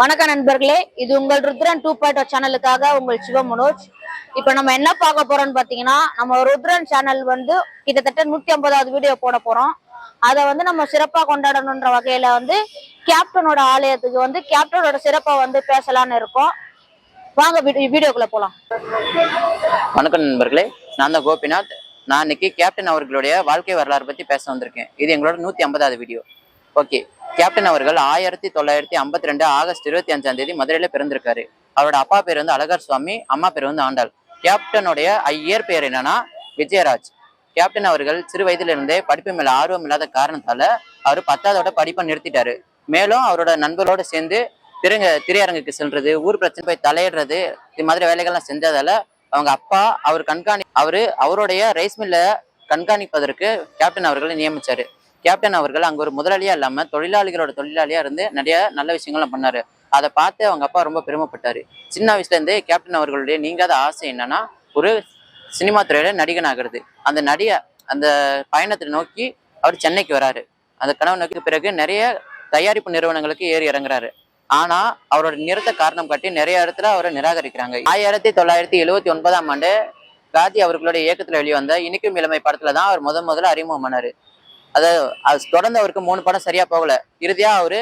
வணக்கம் நண்பர்களே, இது உங்கள் ருத்ரன் 2.0 சேனலுக்காக உங்கள் சிவ மனோஜ். இப்ப நம்ம என்ன பார்க்க போறோம்னு பாத்தீங்கன்னா, நம்ம ருத்ரன் சேனல் வந்து கிட்டத்தட்ட 150வது வீடியோ போட போறோம். அதை வந்து நம்ம சிறப்பா கொண்டாடணும்ன்ற வகையில வந்து கேப்டனோட ஆலயத்துக்கு வந்து கேப்டனோட சிறப்பை வந்து பேசலான்னு இருக்கோம். வாங்க வீடியோக்குள்ள போலாம். வணக்கம் நண்பர்களே, நான் தான் கோபிநாத். நான் இன்னைக்கு கேப்டன் அவர்களுடைய வாழ்க்கை வரலாறு பத்தி பேச வந்திருக்கேன். இது எங்களோட 150வது வீடியோ. ஓகே, கேப்டன் அவர்கள் 1952 ஆகஸ்ட் 25 மதுரையில பிறந்திருக்காரு. அவரோட அப்பா பேர் வந்து அழகர் சுவாமி, அம்மா பேர் வந்து ஆண்டாள். கேப்டனுடைய இயற்பெயர் என்னன்னா விஜயராஜ். கேப்டன் அவர்கள் சிறு வயதுல இருந்தே படிப்பு மேல ஆர்வம் இல்லாத காரணத்தால அவர் 10ஆவதோட படிப்பை நிறுத்திட்டாரு. மேலும் அவரோட நண்பர்களோட சேர்ந்து திரையரங்குக்கு செல்றது, ஊர் பிரச்சனை போய் தலையிடுறது, இது மாதிரி வேலைகள்லாம் செஞ்சதால அவங்க அப்பா அவருடைய ரைஸ் மில்ல கண்காணிப்பதற்கு கேப்டன் அவர்களை நியமிச்சாரு. கேப்டன் அவர்கள் அங்க ஒரு முதலாளியா இல்லாம தொழிலாளிகளோட தொழிலாளியா இருந்து நிறைய நல்ல விஷயங்கள்லாம் பண்ணாரு. அதை பார்த்து அவங்க அப்பா ரொம்ப பெருமைப்பட்டாரு. சின்ன வயசுல இருந்தே கேப்டன் அவர்களுடைய நீங்காத ஆசை என்னன்னா ஒரு சினிமா துறையில நடிகன் ஆகிறது. அந்த பயணத்தை நோக்கி அவர் சென்னைக்கு வராரு. அந்த கனவு நோக்கி பிறகு நிறைய தயாரிப்பு நிறுவனங்களுக்கு ஏறி இறங்குறாரு. ஆனா அவரோட நிறத்தை காரணம் காட்டி நிறைய இடத்துல அவரை நிராகரிக்கிறாங்க. 1979 காந்தி அவர்களுடைய இயக்கத்துல வெளிவந்த இனிக்கும் இளமை படத்துலதான் அவர் முதல்ல அறிமுகம் பண்ணாரு. அது தொடர்ந்து அவருக்கு 3 படம் சரியா போகல. இறுதியா அவரு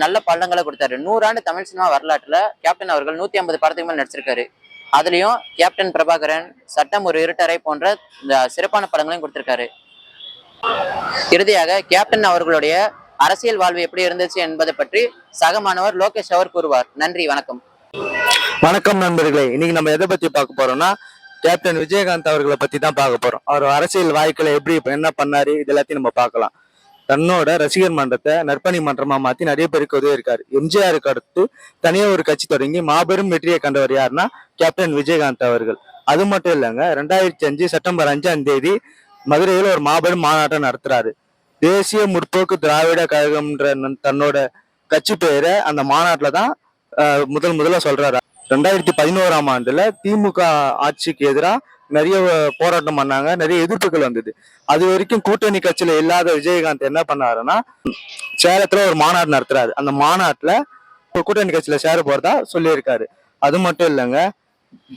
நல்ல பள்ளங்களை கொடுத்தாரு. 100 ஆண்டு தமிழ் சினிமா வரலாற்றுல கேப்டன் அவர்கள் 150 படத்துக்கு மேல் நடிச்சிருக்காரு. அதுலயும் கேப்டன் பிரபாகரன், சட்டம் ஒரு இருட்டறை போன்ற இந்த சிறப்பான படங்களையும் கொடுத்திருக்காரு. இறுதியாக கேப்டன் அவர்களுடைய அரசியல் வாழ்வு எப்படி இருந்துச்சு என்பதை பற்றி சக மாணவர் லோகேஷ் அவர் கூறுவார். நன்றி, வணக்கம். வணக்கம் நண்பர்களே, இன்னைக்கு நம்ம எதை பத்தி பார்க்க போறோம்னா கேப்டன் விஜயகாந்த் அவர்களை பத்தி தான் பார்க்க போறோம். அவர் அரசியல் வாழ்க்கையில எப்படி என்ன பண்ணாரு இது எல்லாத்தையும் நம்ம பார்க்கலாம். தன்னோட ரசிகர் மன்றத்தை நற்பணி மன்றமா மாத்தி நிறைய பேருக்கு உதவி இருக்காரு. எம்ஜிஆருக்கு அடுத்து தனியா ஒரு கட்சி தொடங்கி மாபெரும் வெற்றியை கண்டவர் யாருன்னா கேப்டன் விஜயகாந்த் அவர்கள். அது மட்டும் இல்லைங்க, 2005 செப்டம்பர் 5 மதுரையில் ஒரு மாபெரும் மாநாட்டம் நடத்துறாரு. தேசிய முற்போக்கு திராவிட கழகம்ன்ற தன்னோட கட்சி பெயரை அந்த மாநாட்டுல தான் முதல்ல சொல்றாரு. 2011 திமுக ஆட்சிக்கு எதிராக நிறைய போராட்டம் பண்ணாங்க, நிறைய எதிர்ப்புகள் வந்தது. அது வரைக்கும் கூட்டணி கட்சியில இல்லாத விஜயகாந்த் என்ன பண்ணாருன்னா சேலத்துல ஒரு மாநாடு நடத்துறாரு. அந்த மாநாட்டுல கூட்டணி கட்சியில சேர போறதா சொல்லியிருக்காரு. அது மட்டும் இல்லைங்க,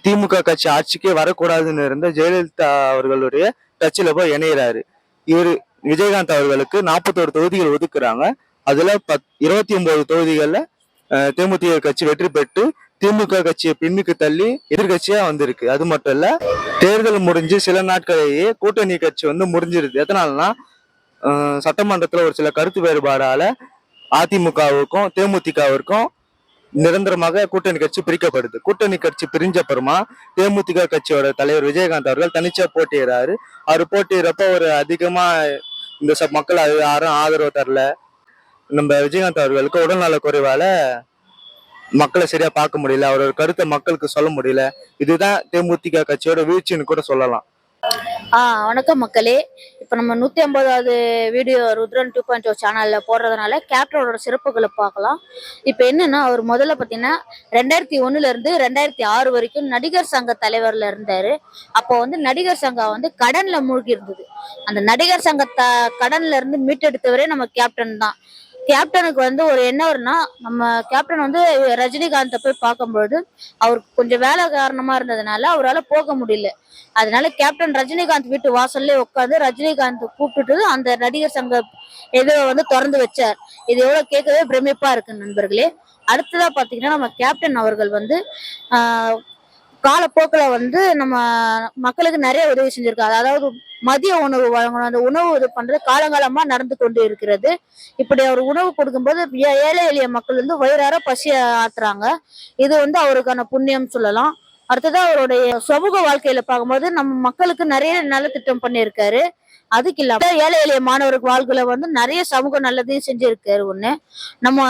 திமுக கட்சி ஆட்சிக்கே வரக்கூடாதுன்னு இருந்த ஜெயலலிதா அவர்களுடைய கட்சியில போய் இணைகிறாரு. இவரு விஜயகாந்த் அவர்களுக்கு 41 தொகுதிகள் ஒதுக்குறாங்க. அதுல 29 தொகுதிகள்ல தேமுதிக கட்சி வெற்றி பெற்று திமுக கட்சியை பின்னுக்கு தள்ளி எதிர்கட்சியா வந்திருக்கு. அது மட்டும் இல்ல, தேர்தல் முடிஞ்சு சில நாட்களிலேயே கூட்டணி கட்சி வந்து முடிஞ்சிருது. எதனாலனா சட்டமன்றத்துல ஒரு சில கருத்து வேறுபாடால அதிமுகவுக்கும் தேமுதிகவிற்கும் நிரந்தரமாக கூட்டணி கட்சி பிரிக்கப்படுது. கூட்டணி கட்சி பிரிஞ்ச அப்புறமா தேமுதிக கட்சியோட தலைவர் விஜயகாந்த் அவர்கள் தனிச்சா போட்டியிடறாரு. அவர் போட்டியிடறப்ப ஒரு அதிகமா இந்த மக்கள் யாரும் ஆதரவு தரல. நம்ம விஜயகாந்த் அவர்களுக்கு உடல்நல குறைவால மக்களை சரியா பார்க்க முடியல, அவரோட கருத்தை மக்களுக்கு சொல்ல முடியல. இதுதான் தேமுதிக கட்சியோட வீழ்ச்சின்னு கூட சொல்லலாம். வணக்கம் மக்களே. இப்ப நம்ம 150வது வீடியோ ருத்ரன் 2.0 சேனல்ல போடுறதுனால கேப்டனோட சிறப்புகளை பார்க்கலாம். இப்ப என்னன்னா, அவர் முதல்ல பாத்தீங்கன்னா 2001 இருந்து 2006 வரைக்கும் நடிகர் சங்க தலைவர்ல இருந்தாரு. அப்போ வந்து நடிகர் சங்கம் வந்து கடன்ல மூழ்கி இருந்தது. அந்த நடிகர் சங்க கடன்ல இருந்து மீட்டெடுத்தவரே நம்ம கேப்டன் தான். கேப்டனுக்கு வந்து ஒரு என்ன வரும்னா, நம்ம கேப்டன் வந்து ரஜினிகாந்தை போய் பார்க்கும்பொழுது அவருக்கு கொஞ்சம் வேலை காரணமா இருந்ததுனால அவரால் போக முடியல. அதனால கேப்டன் ரஜினிகாந்த் வீட்டு வாசல்லே உட்காந்து ரஜினிகாந்த் கூப்பிட்டுட்டு அந்த நடிகர் சங்க எதிர வந்து திறந்து வச்சார். இது எவ்வளவு கேட்கவே பிரமிப்பா இருக்கு நண்பர்களே. அடுத்ததா பாத்தீங்கன்னா, நம்ம கேப்டன் அவர்கள் வந்து காலப்போக்கில் வந்து நம்ம மக்களுக்கு நிறைய உதவி செஞ்சிருக்காரு. அதாவது மதிய உணவு வழங்கணும், அந்த உணவு இது பண்றது காலங்காலமா நடந்து கொண்டு இருக்கிறது. இப்படி அவர் உணவு கொடுக்கும்போது ஏழை எளிய மக்கள் வந்து வயிறார பசி ஆத்துறாங்க. இது வந்து அவருக்கான புண்ணியம் சொல்லலாம். அடுத்தது அவருடைய சமூக வாழ்க்கையில பார்க்கும்போது நம்ம மக்களுக்கு நிறைய நலத்திட்டம் பண்ணியிருக்காரு. அதுக்கு இல்லாம ஏழை எளிய மாணவருக்கு வாழ்க்கையில வந்து நிறைய சமூக நல்லதையும் செஞ்சிருக்காரு. ஒண்ணு, நம்ம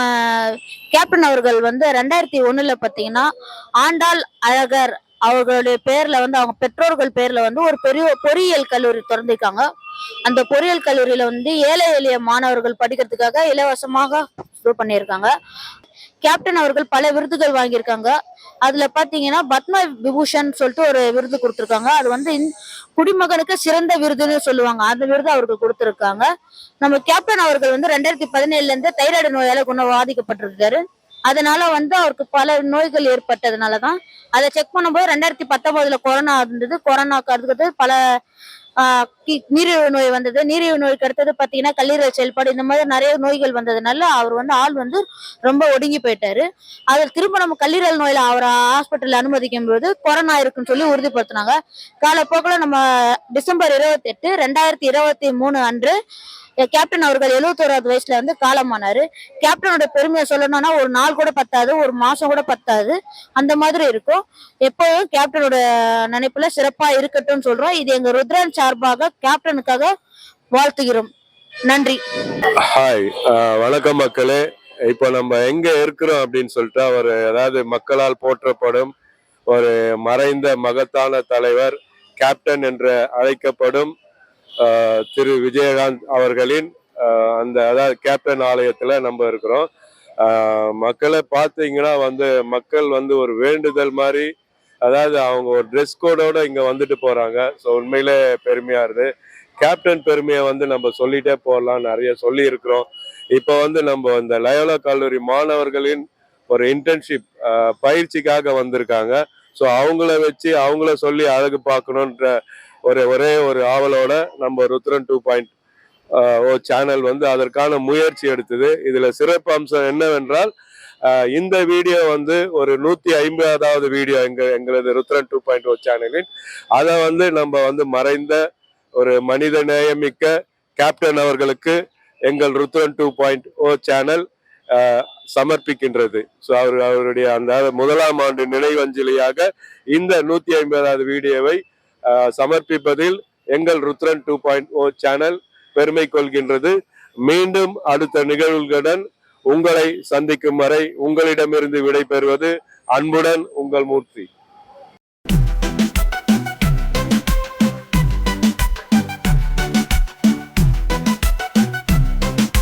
கேப்டன் அவர்கள் வந்து 2001 பாத்தீங்கன்னா ஆண்டாள் அழகர் அவர்களுடைய பேர்ல வந்து அவங்க பெற்றோர்கள் பேர்ல வந்து ஒரு பெரிய பொறியியல் கல்லூரி திறந்திருக்காங்க. அந்த பொறியியல் கல்லூரியில வந்து ஏழை எளிய மாணவர்கள் படிக்கிறதுக்காக இலவசமாக பண்ணியிருக்காங்க. கேப்டன் அவர்கள் பல விருதுகள் வாங்கியிருக்காங்க. அதுல பாத்தீங்கன்னா பத்ம விபூஷன் சொல்லிட்டு ஒரு விருது கொடுத்திருக்காங்க. அது வந்து குடிமகனுக்கு சிறந்த விருதுன்னு சொல்லுவாங்க. அந்த விருது அவர்கள் கொடுத்திருக்காங்க. நம்ம கேப்டன் அவர்கள் வந்து 2017 இருந்து தைராய்டு நோயால பாதிக்கப்பட்டிருக்காரு. அதனால அவருக்கு பல நோய்கள் ஏற்பட்டதுனாலதான் அதை செக் பண்ணும்போது 2019 கொரோனா இருந்தது. கொரோனாக்கு அடுத்தது பல நீரிழிவு நோய் வந்தது. நீரிழிவு நோய்க்கு அடுத்தது பாத்தீங்கன்னா கல்லீரல் செயல்பாடு, இந்த மாதிரி நிறைய நோய்கள் வந்ததுனால அவர் ஆள் ரொம்ப ஒடுங்கி போயிட்டாரு. அதில் திரும்ப நம்ம கல்லீரல் நோயில அவரை ஹாஸ்பிட்டல் அனுமதிக்கும் போது கொரோனா இருக்குன்னு சொல்லி உறுதிப்படுத்தினாங்க. காலப்போக்கில் நம்ம டிசம்பர் 28, 2023 அன்று கேப்டன் அவர்கள் 71வது வயசுல காலமானாரு. கேப்டனோட பெருமையை சொல்லணும்னா ஒரு நாள் கூட பத்தாது, ஒரு மாசம் கூட பத்தாது, அந்த மாதிரி இருக்கும். எப்பவும் கேப்டனோட நினைப்புல சிறப்பா இருக்கட்டும் சொல்றோம். இது எங்க ருத்ரன் சார்பாக கேப்டனுக்காக வாழ்த்துகிறோம். நன்றி. ஹாய், வணக்கம் மக்களே. இப்போ நம்ம எங்க இருக்கிறோம் அப்படின்னு சொல்லிட்டு அதாவது மக்களால் போற்றப்படும் ஒரு மறைந்த மகத்தான தலைவர், கேப்டன் என்று அழைக்கப்படும் திரு விஜயகாந்த் அவர்களின் அதாவது கேப்டன் ஆலயத்துல நம்ம இருக்கிறோம். மக்களை பார்த்தீங்கன்னா மக்கள் ஒரு வேண்டுதல் மாதிரி, அதாவது அவங்க ஒரு ட்ரெஸ் கோடோட இங்க வந்துட்டு போறாங்க. ஸோ உண்மையிலே பெருமையா இருக்கு. கேப்டன் பெருமையை நம்ம சொல்லிட்டே போகலாம், நிறைய சொல்லி இருக்கிறோம். இப்போ நம்ம இந்த லயோலா கல்லூரி மாணவர்களின் ஒரு இன்டர்ன்ஷிப் பயிற்சிக்காக வந்திருக்காங்க. ஸோ அவங்கள வச்சு அவங்கள சொல்லி அழகு பார்க்கணுன்ற ஒரே ஒரு ஆவலோட நம்ம ருத்ரன் 2.0 சேனல் அதற்கான முயற்சி எடுத்தது. இதுல சிறப்பு அம்சம் என்னவென்றால், இந்த வீடியோ ஒரு 150வது வீடியோ எங்களது ருத்ரன் 2.0 சேனலின். அதை நம்ம மறைந்த ஒரு மனித நேயமிக்க கேப்டன் அவர்களுக்கு எங்கள் ருத்ரன் 2.0 சேனல் சமர்ப்பிக்கின்றது. ஸோ அவருடைய அந்த முதலாம் ஆண்டு நினைவஞ்சலியாக இந்த 150வது வீடியோவை சமர்ப்பிப்பதில் எங்கள் ருத்ரன் 2.0 சேனல் பெருமை கொள்கின்றது. மீண்டும் அடுத்த நிகழ்வுகளுடன் உங்களை சந்திக்கும் வரை உங்களிடமிருந்து விடை பெறுவது அன்புடன் உங்கள் மூர்த்தி.